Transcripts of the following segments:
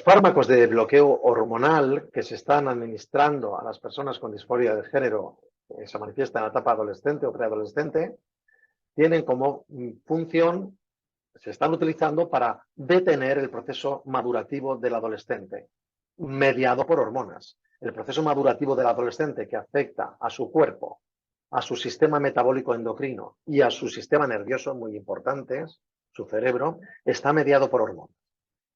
Los fármacos de bloqueo hormonal que se están administrando a las personas con disforia de género que se manifiesta en la etapa adolescente o preadolescente tienen como función, se están utilizando para detener el proceso madurativo del adolescente, mediado por hormonas. El proceso madurativo del adolescente que afecta a su cuerpo, a su sistema metabólico endocrino y a su sistema nervioso, muy importantes, su cerebro, está mediado por hormonas.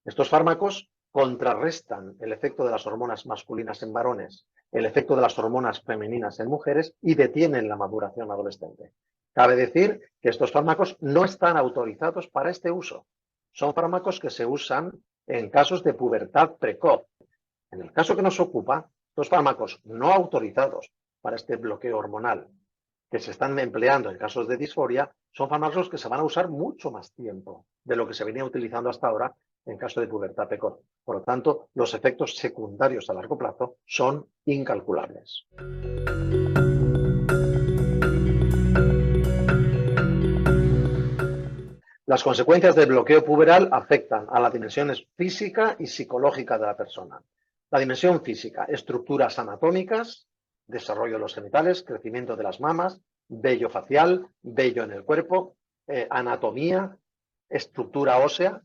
Estos fármacos contrarrestan el efecto de las hormonas masculinas en varones, el efecto de las hormonas femeninas en mujeres y detienen la maduración adolescente. Cabe decir que estos fármacos no están autorizados para este uso. Son fármacos que se usan en casos de pubertad precoz. En el caso que nos ocupa, estos fármacos no autorizados para este bloqueo hormonal que se están empleando en casos de disforia son fármacos que se van a usar mucho más tiempo de lo que se venía utilizando hasta ahora en caso de pubertad precoz. Por lo tanto, los efectos secundarios a largo plazo son incalculables. Las consecuencias del bloqueo puberal afectan a las dimensiones física y psicológica de la persona. La dimensión física, estructuras anatómicas, desarrollo de los genitales, crecimiento de las mamas, vello facial, vello en el cuerpo, anatomía, estructura ósea,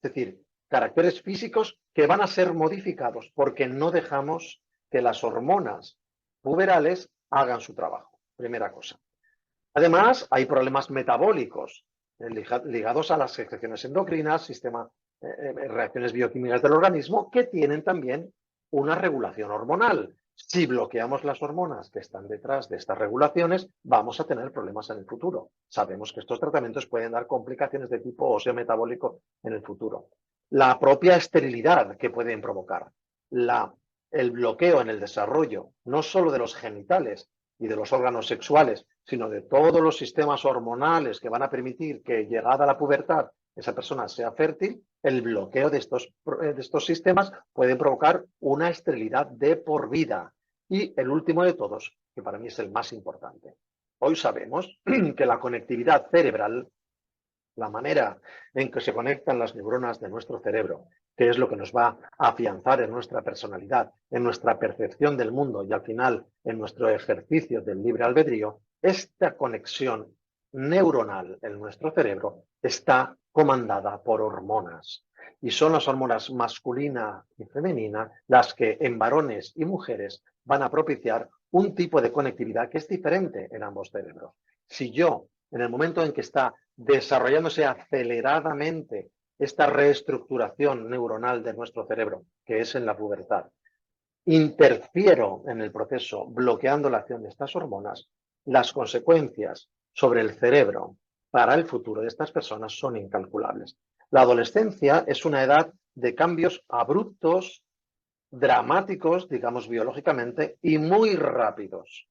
es decir, caracteres físicos que van a ser modificados porque no dejamos que las hormonas puberales hagan su trabajo. Primera cosa. Además, hay problemas metabólicos ligados a las secreciones endocrinas, reacciones bioquímicas del organismo, que tienen también una regulación hormonal. Si bloqueamos las hormonas que están detrás de estas regulaciones, vamos a tener problemas en el futuro. Sabemos que estos tratamientos pueden dar complicaciones de tipo óseo metabólico en el futuro. La propia esterilidad que pueden provocar, el bloqueo en el desarrollo, no solo de los genitales y de los órganos sexuales, sino de todos los sistemas hormonales que van a permitir que, llegada a la pubertad, esa persona sea fértil, el bloqueo de estos sistemas puede provocar una esterilidad de por vida. Y el último de todos, que para mí es el más importante. Hoy sabemos que la conectividad cerebral, la manera en que se conectan las neuronas de nuestro cerebro, que es lo que nos va a afianzar en nuestra personalidad, en nuestra percepción del mundo y al final en nuestro ejercicio del libre albedrío, esta conexión neuronal en nuestro cerebro está comandada por hormonas. Y son las hormonas masculina y femenina las que en varones y mujeres van a propiciar un tipo de conectividad que es diferente en ambos cerebros. Si yo, en el momento en que está desarrollándose aceleradamente esta reestructuración neuronal de nuestro cerebro, que es en la pubertad, interfiero en el proceso bloqueando la acción de estas hormonas, las consecuencias sobre el cerebro para el futuro de estas personas son incalculables. La adolescencia es una edad de cambios abruptos, dramáticos, digamos biológicamente, y muy rápidos.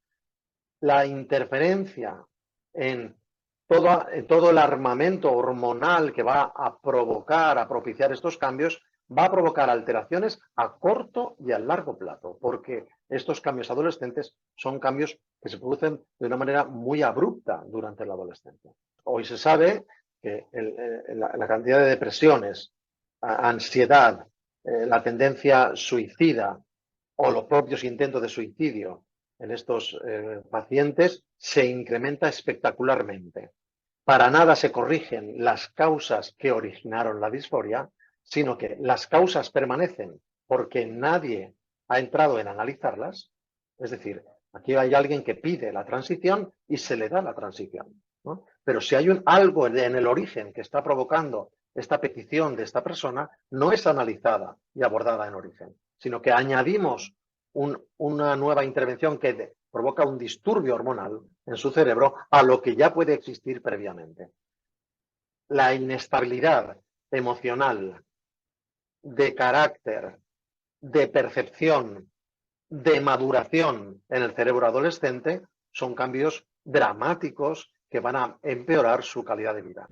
La interferencia en todo el armamento hormonal que va a provocar, a propiciar estos cambios, va a provocar alteraciones a corto y a largo plazo, porque estos cambios adolescentes son cambios que se producen de una manera muy abrupta durante la adolescencia. Hoy se sabe que la cantidad de depresiones, ansiedad, la tendencia suicida o los propios intentos de suicidio en estos pacientes se incrementa espectacularmente. Para nada se corrigen las causas que originaron la disforia, sino que las causas permanecen porque nadie ha entrado en analizarlas. Es decir, aquí hay alguien que pide la transición y se le da la transición, ¿no? Pero si hay algo en el origen que está provocando esta petición de esta persona, no es analizada y abordada en origen, sino que añadimos una nueva intervención que provoca un disturbio hormonal en su cerebro a lo que ya puede existir previamente. La inestabilidad emocional, de carácter, de percepción, de maduración en el cerebro adolescente son cambios dramáticos que van a empeorar su calidad de vida.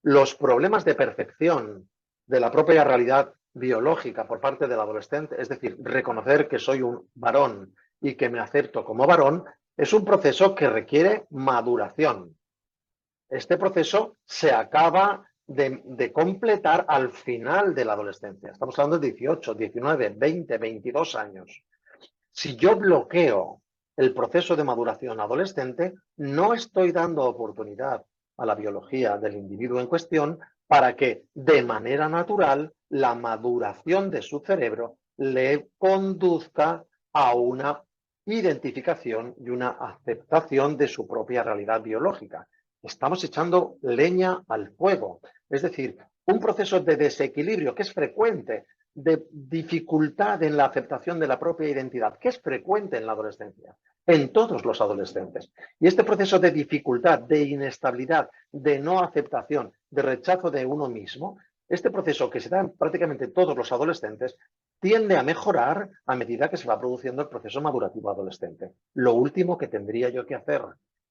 Los problemas de percepción de la propia realidad biológica por parte del adolescente, es decir, reconocer que soy un varón y que me acepto como varón, es un proceso que requiere maduración. Este proceso se acaba de completar al final de la adolescencia. Estamos hablando de 18, 19, 20, 22 años. Si yo bloqueo el proceso de maduración adolescente, no estoy dando oportunidad a la biología del individuo en cuestión para que de manera natural la maduración de su cerebro le conduzca a una identificación y una aceptación de su propia realidad biológica. Estamos echando leña al fuego. Es decir, un proceso de desequilibrio que es frecuente, de dificultad en la aceptación de la propia identidad, que es frecuente en la adolescencia, en todos los adolescentes. Y este proceso de dificultad, de inestabilidad, de no aceptación, de rechazo de uno mismo, este proceso que se da en prácticamente todos los adolescentes, tiende a mejorar a medida que se va produciendo el proceso madurativo adolescente. Lo último que tendría yo que hacer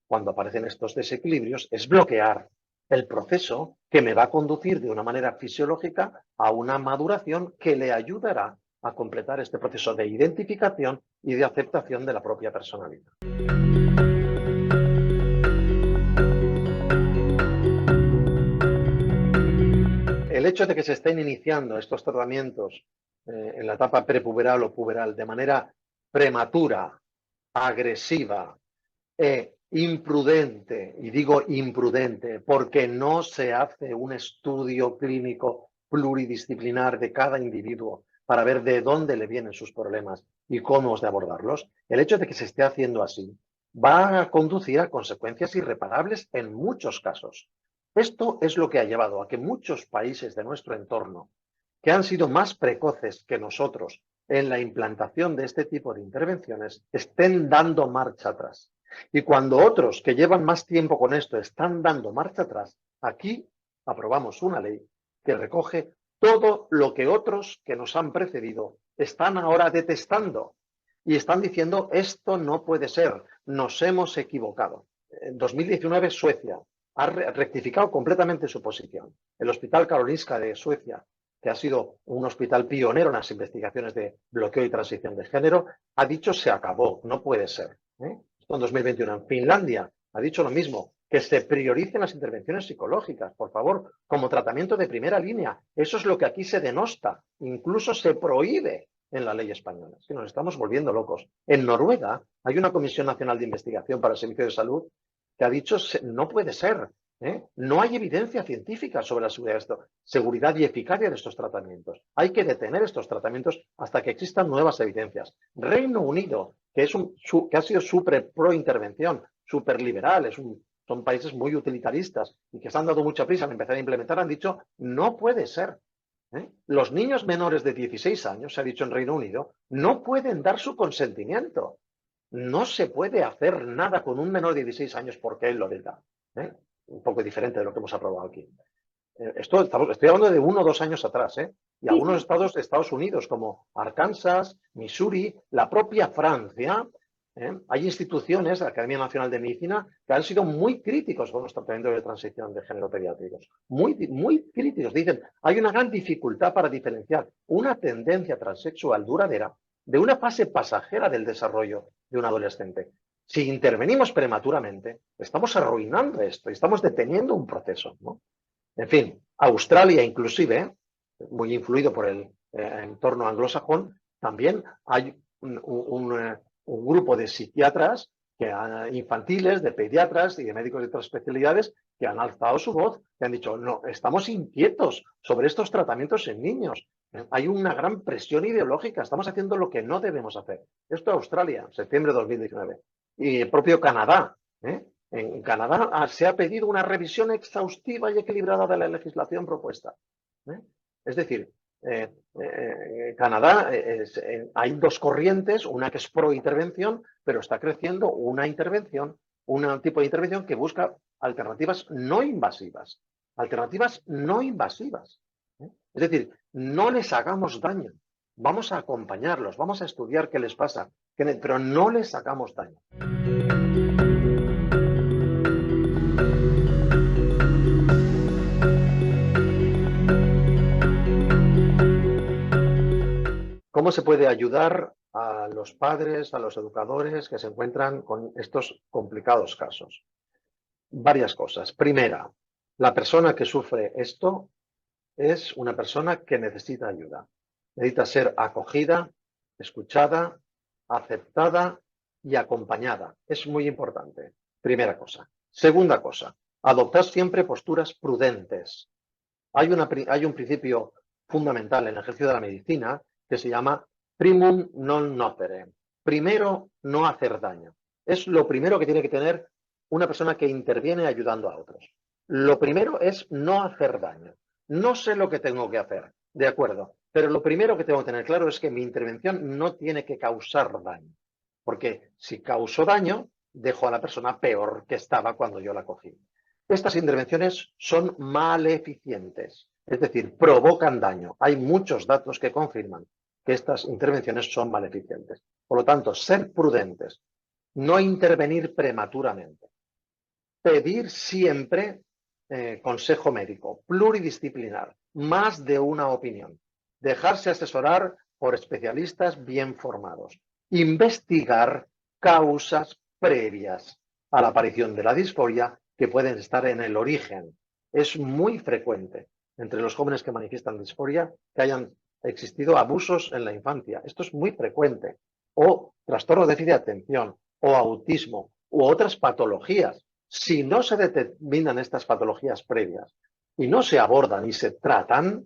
cuando aparecen estos desequilibrios es bloquear el proceso que me va a conducir de una manera fisiológica a una maduración que le ayudará a completar este proceso de identificación y de aceptación de la propia personalidad. El hecho de que se estén iniciando estos tratamientos en la etapa prepuberal o puberal de manera prematura, agresiva e imprudente, y digo imprudente porque no se hace un estudio clínico pluridisciplinar de cada individuo para ver de dónde le vienen sus problemas y cómo hemos de abordarlos, el hecho de que se esté haciendo así va a conducir a consecuencias irreparables en muchos casos. Esto es lo que ha llevado a que muchos países de nuestro entorno, que han sido más precoces que nosotros en la implantación de este tipo de intervenciones, estén dando marcha atrás. Y cuando otros que llevan más tiempo con esto están dando marcha atrás, aquí aprobamos una ley que recoge todo lo que otros que nos han precedido están ahora detestando y están diciendo esto no puede ser, nos hemos equivocado. En 2019 Suecia ha rectificado completamente su posición. El Hospital Karolinska de Suecia, que ha sido un hospital pionero en las investigaciones de bloqueo y transición de género, ha dicho se acabó, no puede ser. Esto en 2021. En Finlandia ha dicho lo mismo, que se prioricen las intervenciones psicológicas, por favor, como tratamiento de primera línea. Eso es lo que aquí se denosta, incluso se prohíbe en la ley española. Es que nos estamos volviendo locos. En Noruega hay una Comisión Nacional de Investigación para el Servicio de Salud que ha dicho no puede ser. No hay evidencia científica sobre la seguridad y eficacia de estos tratamientos. Hay que detener estos tratamientos hasta que existan nuevas evidencias. Reino Unido, que ha sido súper pro intervención, súper liberal, son países muy utilitaristas y que se han dado mucha prisa en empezar a implementar, han dicho no puede ser. Los niños menores de 16 años, se ha dicho en Reino Unido, no pueden dar su consentimiento. No se puede hacer nada con un menor de 16 años porque él lo diga. Un poco diferente de lo que hemos aprobado aquí. Estoy hablando de 1 o 2 años atrás, y Sí, algunos estados de Estados Unidos, como Arkansas, Missouri, la propia Francia, hay instituciones, la Academia Nacional de Medicina, que han sido muy críticos con los tratamientos de transición de género pediátricos. Muy, muy críticos. Dicen, hay una gran dificultad para diferenciar una tendencia transexual duradera de una fase pasajera del desarrollo de un adolescente. Si intervenimos prematuramente, estamos arruinando esto y estamos deteniendo un proceso, ¿no? En fin, Australia inclusive, muy influido por el entorno anglosajón, también hay un grupo de psiquiatras infantiles, de pediatras y de médicos de otras especialidades que han alzado su voz y han dicho, no, estamos inquietos sobre estos tratamientos en niños. Hay una gran presión ideológica, estamos haciendo lo que no debemos hacer. Esto es Australia, septiembre de 2019. Y el propio Canadá, en Canadá se ha pedido una revisión exhaustiva y equilibrada de la legislación propuesta. Es decir, Canadá, hay dos corrientes, una que es pro-intervención, pero está creciendo una intervención, un tipo de intervención que busca alternativas no invasivas. Alternativas no invasivas. Es decir, no les hagamos daño. Vamos a acompañarlos, vamos a estudiar qué les pasa, pero no les hagamos daño. ¿Cómo se puede ayudar a los padres, a los educadores que se encuentran con estos complicados casos? varias cosas. Primera, la persona que sufre esto es una persona que necesita ayuda. Necesita ser acogida, escuchada, aceptada y acompañada. Es muy importante. Primera cosa. Segunda cosa, adoptar siempre posturas prudentes. Hay un principio fundamental en el ejercicio de la medicina que se llama primum non nocere. Primero, no hacer daño. Es lo primero que tiene que tener una persona que interviene ayudando a otros. Lo primero es no hacer daño. No sé lo que tengo que hacer, de acuerdo, pero lo primero que tengo que tener claro es que mi intervención no tiene que causar daño, porque si causó daño, dejo a la persona peor que estaba cuando yo la cogí. Estas intervenciones son maleficientes, es decir, provocan daño. Hay muchos datos que confirman que estas intervenciones son maleficientes. Por lo tanto, ser prudentes, no intervenir prematuramente, pedir siempre consejo médico, pluridisciplinar, más de una opinión, dejarse asesorar por especialistas bien formados, investigar causas previas a la aparición de la disforia que pueden estar en el origen. Es muy frecuente entre los jóvenes que manifiestan disforia que hayan existido abusos en la infancia. Esto es muy frecuente. O trastorno de déficit de atención, o autismo, u otras patologías. Si no se determinan estas patologías previas y no se abordan y se tratan,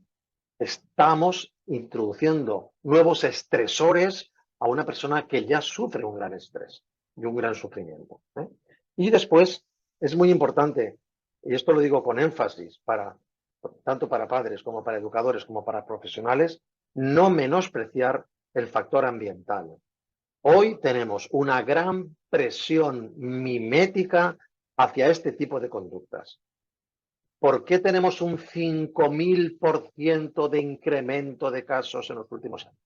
estamos introduciendo nuevos estresores a una persona que ya sufre un gran estrés y un gran sufrimiento. Y después es muy importante, y esto lo digo con énfasis, tanto para padres como para educadores como para profesionales, no menospreciar el factor ambiental. Hoy tenemos una gran presión mimética hacia este tipo de conductas. ¿Por qué tenemos un 5000% de incremento de casos en los últimos años?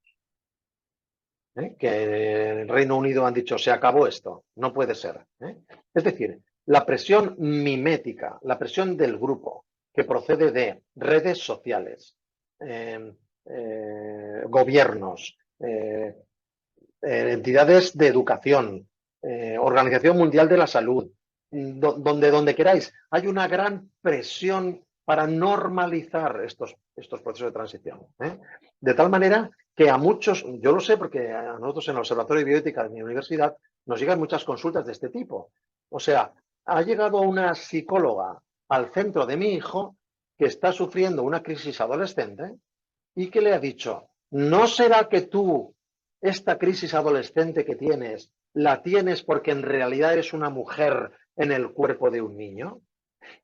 Que en el Reino Unido han dicho, se acabó esto, no puede ser. Es decir, la presión mimética, la presión del grupo, que procede de redes sociales, gobiernos, entidades de educación, Organización Mundial de la Salud, donde queráis, hay una gran presión para normalizar estos procesos de transición. De tal manera que a muchos, yo lo sé porque a nosotros en el Observatorio de Bioética de mi universidad nos llegan muchas consultas de este tipo. O sea, ha llegado una psicóloga al centro de mi hijo que está sufriendo una crisis adolescente y que le ha dicho, ¿no será que tú esta crisis adolescente que la tienes porque en realidad eres una mujer en el cuerpo de un niño?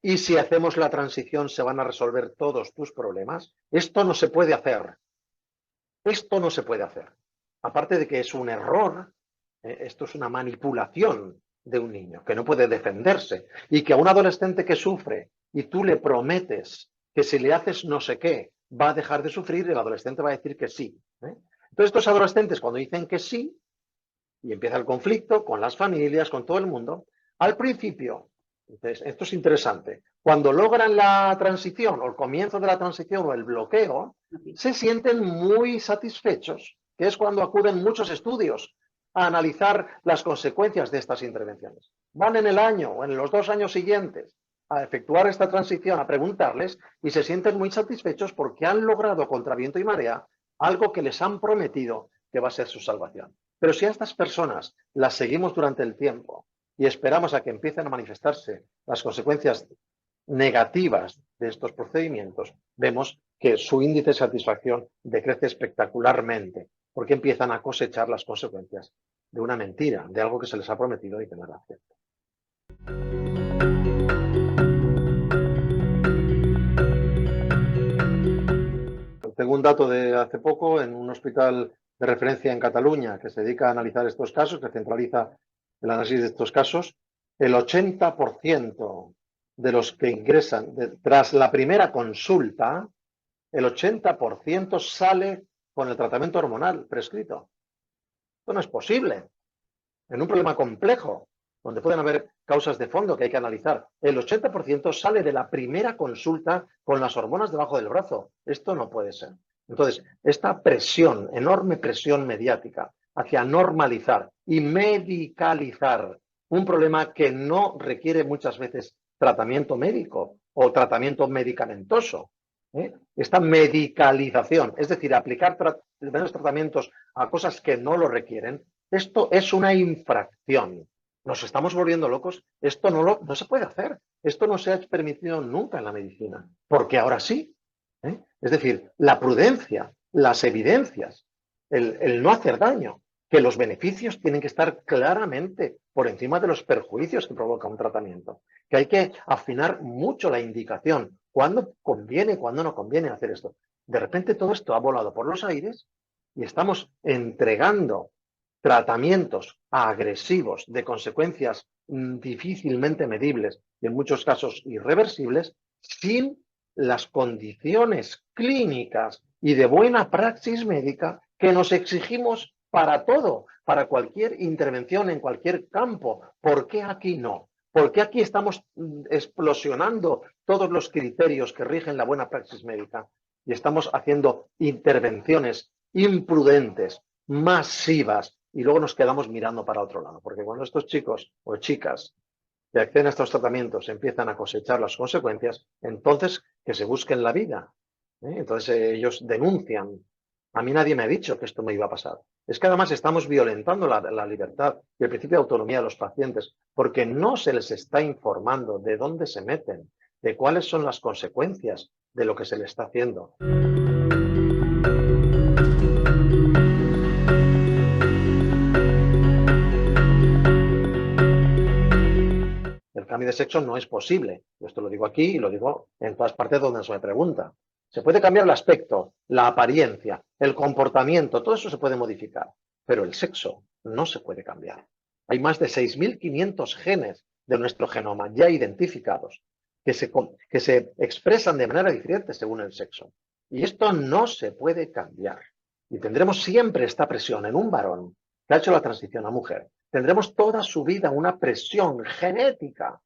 Y si hacemos la transición se van a resolver todos tus problemas. Esto no se puede hacer. Esto no se puede hacer. Aparte de que es un error, esto es una manipulación de un niño que no puede defenderse y que a un adolescente que sufre y tú le prometes que si le haces no sé qué va a dejar de sufrir, el adolescente va a decir que sí. Entonces estos adolescentes cuando dicen que sí y empieza el conflicto con las familias, con todo el mundo, al principio, entonces, esto es interesante, cuando logran la transición o el comienzo de la transición o el bloqueo, se sienten muy satisfechos, que es cuando acuden muchos estudios a analizar las consecuencias de estas intervenciones. Van en el año o en los 2 años siguientes a efectuar esta transición, a preguntarles y se sienten muy satisfechos porque han logrado contra viento y marea algo que les han prometido que va a ser su salvación. Pero si a estas personas las seguimos durante el tiempo y esperamos a que empiecen a manifestarse las consecuencias negativas de estos procedimientos, vemos que su índice de satisfacción decrece espectacularmente, porque empiezan a cosechar las consecuencias de una mentira, de algo que se les ha prometido y que no era cierto. Tengo un dato de hace poco en un hospital de referencia en Cataluña que se dedica a analizar estos casos, que centraliza el análisis de estos casos. El 80% de los que ingresan tras la primera consulta, el 80% sale con el tratamiento hormonal prescrito. Esto no es posible. En un problema complejo, donde pueden haber causas de fondo que hay que analizar, el 80% sale de la primera consulta con las hormonas debajo del brazo. Esto no puede ser. Entonces, esta presión, enorme presión mediática hacia normalizar y medicalizar un problema que no requiere muchas veces tratamiento médico o tratamiento medicamentoso. Esta medicalización, es decir, aplicar determinados tratamientos a cosas que no lo requieren, esto es una infracción. Nos estamos volviendo locos. Esto no se puede hacer. Esto no se ha permitido nunca en la medicina, porque ahora sí. Es decir, la prudencia, las evidencias, el no hacer daño, que los beneficios tienen que estar claramente por encima de los perjuicios que provoca un tratamiento, que hay que afinar mucho la indicación, cuándo conviene, cuándo no conviene hacer esto. De repente todo esto ha volado por los aires y estamos entregando tratamientos agresivos de consecuencias difícilmente medibles y en muchos casos irreversibles sin las condiciones clínicas y de buena praxis médica que nos exigimos para todo, para cualquier intervención en cualquier campo. ¿Por qué aquí no? ¿Por qué aquí estamos explosionando todos los criterios que rigen la buena praxis médica y estamos haciendo intervenciones imprudentes, masivas, y luego nos quedamos mirando para otro lado? Porque cuando estos chicos o chicas que acceden a estos tratamientos empiezan a cosechar las consecuencias, entonces que se busquen la vida. Entonces ellos denuncian. A mí nadie me ha dicho que esto me iba a pasar. Es que además estamos violentando la libertad y el principio de autonomía de los pacientes porque no se les está informando de dónde se meten, de cuáles son las consecuencias de lo que se les está haciendo. El cambio de sexo no es posible. Esto lo digo aquí y lo digo en todas partes donde se me pregunta. Se puede cambiar el aspecto, la apariencia, el comportamiento, todo eso se puede modificar, pero el sexo no se puede cambiar. Hay más de 6.500 genes de nuestro genoma ya identificados que se expresan de manera diferente según el sexo. Y esto no se puede cambiar. Y tendremos siempre esta presión en un varón que ha hecho la transición a mujer. Tendremos toda su vida una presión genética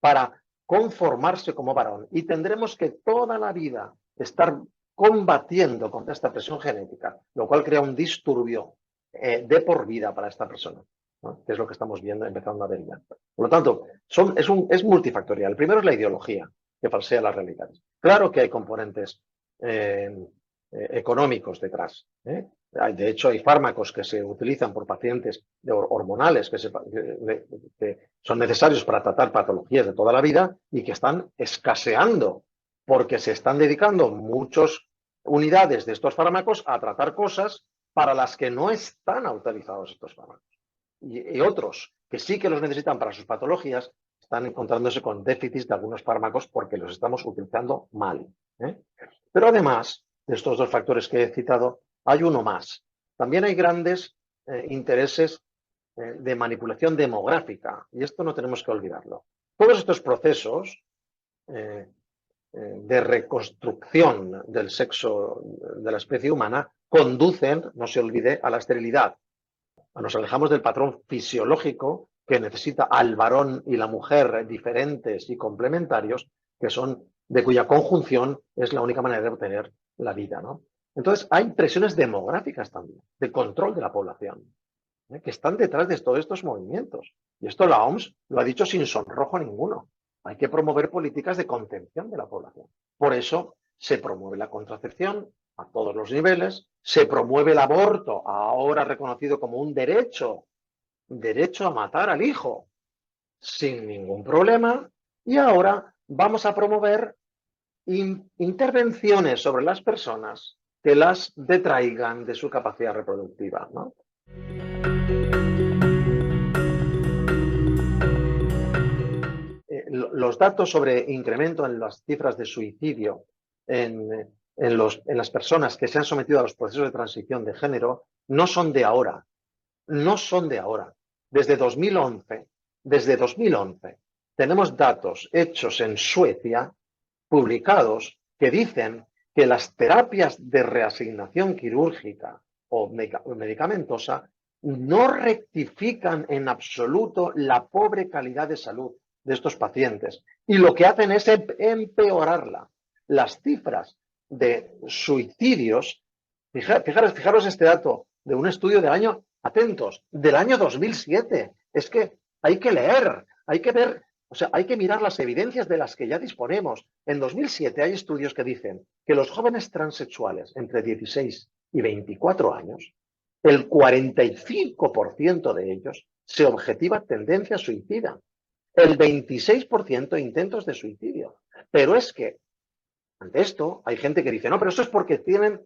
para conformarse como varón y tendremos que toda la vida estar combatiendo contra esta presión genética, lo cual crea un disturbio de por vida para esta persona, ¿no? Que es lo que estamos viendo, empezando a ver ya. Por lo tanto, es multifactorial. El primero es la ideología, que falsea las realidades. Claro que hay componentes económicos detrás. De hecho, hay fármacos que se utilizan por pacientes hormonales que son necesarios para tratar patologías de toda la vida y que están escaseando porque se están dedicando muchas unidades de estos fármacos a tratar cosas para las que no están autorizados estos fármacos. Y otros que sí que los necesitan para sus patologías están encontrándose con déficits de algunos fármacos porque los estamos utilizando mal. Pero además de estos dos factores que he citado, hay uno más. También hay grandes intereses de manipulación demográfica, y esto no tenemos que olvidarlo. Todos estos procesos de reconstrucción del sexo de la especie humana conducen, no se olvide, a la esterilidad. Nos alejamos del patrón fisiológico que necesita al varón y la mujer diferentes y complementarios, que son de cuya conjunción es la única manera de obtener la vida, ¿no? Entonces, hay presiones demográficas también, de control de la población, que están detrás de todos estos movimientos. Y esto la OMS lo ha dicho sin sonrojo ninguno. Hay que promover políticas de contención de la población. Por eso se promueve la contracepción a todos los niveles, se promueve el aborto, ahora reconocido como un derecho a matar al hijo, sin ningún problema, y ahora vamos a promover intervenciones sobre las personas que las detraigan de su capacidad reproductiva, ¿no? Los datos sobre incremento en las cifras de suicidio en las personas que se han sometido a los procesos de transición de género no son de ahora, no son de ahora. Desde 2011 tenemos datos hechos en Suecia, publicados, que dicen que las terapias de reasignación quirúrgica o medicamentosa no rectifican en absoluto la pobre calidad de salud de estos pacientes y lo que hacen es empeorarla. Las cifras de suicidios, fijaros este dato de un estudio del año, atentos, del año 2007. Es que hay que leer, hay que ver O sea, hay que mirar las evidencias de las que ya disponemos. En 2007 hay estudios que dicen que los jóvenes transexuales entre 16 y 24 años, el 45% de ellos se objetiva tendencia suicida, el 26% intentos de suicidio. Pero es que, ante esto, hay gente que dice, no, pero eso es porque tienen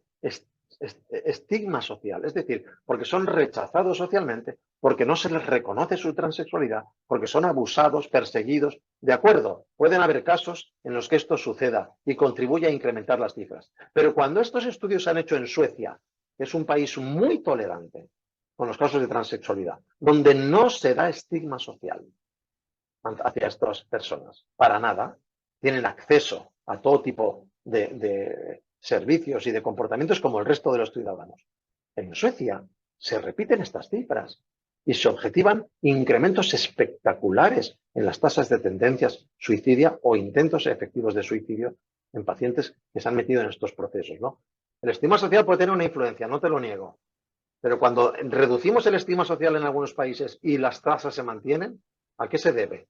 estigma social, es decir, porque son rechazados socialmente, porque no se les reconoce su transexualidad, porque son abusados, perseguidos. De acuerdo, pueden haber casos en los que esto suceda y contribuye a incrementar las cifras. Pero cuando estos estudios se han hecho en Suecia, que es un país muy tolerante con los casos de transexualidad, donde no se da estigma social hacia estas personas, para nada, tienen acceso a todo tipo de servicios y de comportamientos como el resto de los ciudadanos. En Suecia se repiten estas cifras y se objetivan incrementos espectaculares en las tasas de tendencias suicidia o intentos efectivos de suicidio en pacientes que se han metido en estos procesos, ¿no? El estigma social puede tener una influencia, no te lo niego, pero cuando reducimos el estigma social en algunos países y las tasas se mantienen, ¿a qué se debe?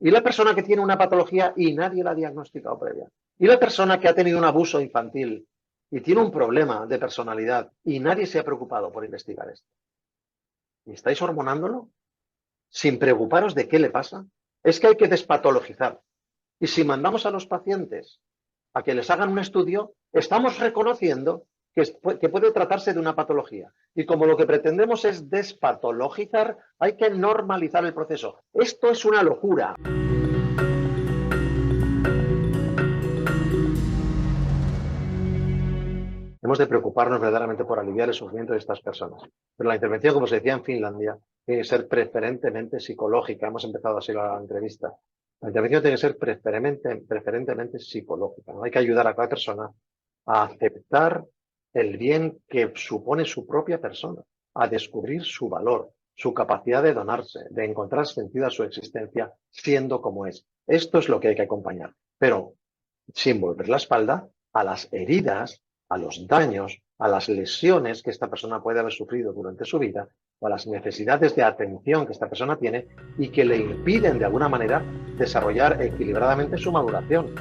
Y la persona que tiene una patología y nadie la ha diagnosticado previa. Y la persona que ha tenido un abuso infantil y tiene un problema de personalidad y nadie se ha preocupado por investigar esto. ¿Y estáis hormonándolo? Sin preocuparos de qué le pasa. Es que hay que despatologizar. Y si mandamos a los pacientes a que les hagan un estudio, estamos reconociendo que puede tratarse de una patología. Y como lo que pretendemos es despatologizar, hay que normalizar el proceso. Esto es una locura. Hemos de preocuparnos verdaderamente por aliviar el sufrimiento de estas personas. Pero la intervención, como se decía en Finlandia, tiene que ser preferentemente psicológica. Hemos empezado así la entrevista. La intervención tiene que ser preferentemente psicológica, ¿no? Hay que ayudar a cada persona a aceptar el bien que supone su propia persona, a descubrir su valor, su capacidad de donarse, de encontrar sentido a su existencia siendo como es. Esto es lo que hay que acompañar, pero sin volver la espalda a las heridas, a los daños, a las lesiones que esta persona puede haber sufrido durante su vida o a las necesidades de atención que esta persona tiene y que le impiden de alguna manera desarrollar equilibradamente su maduración.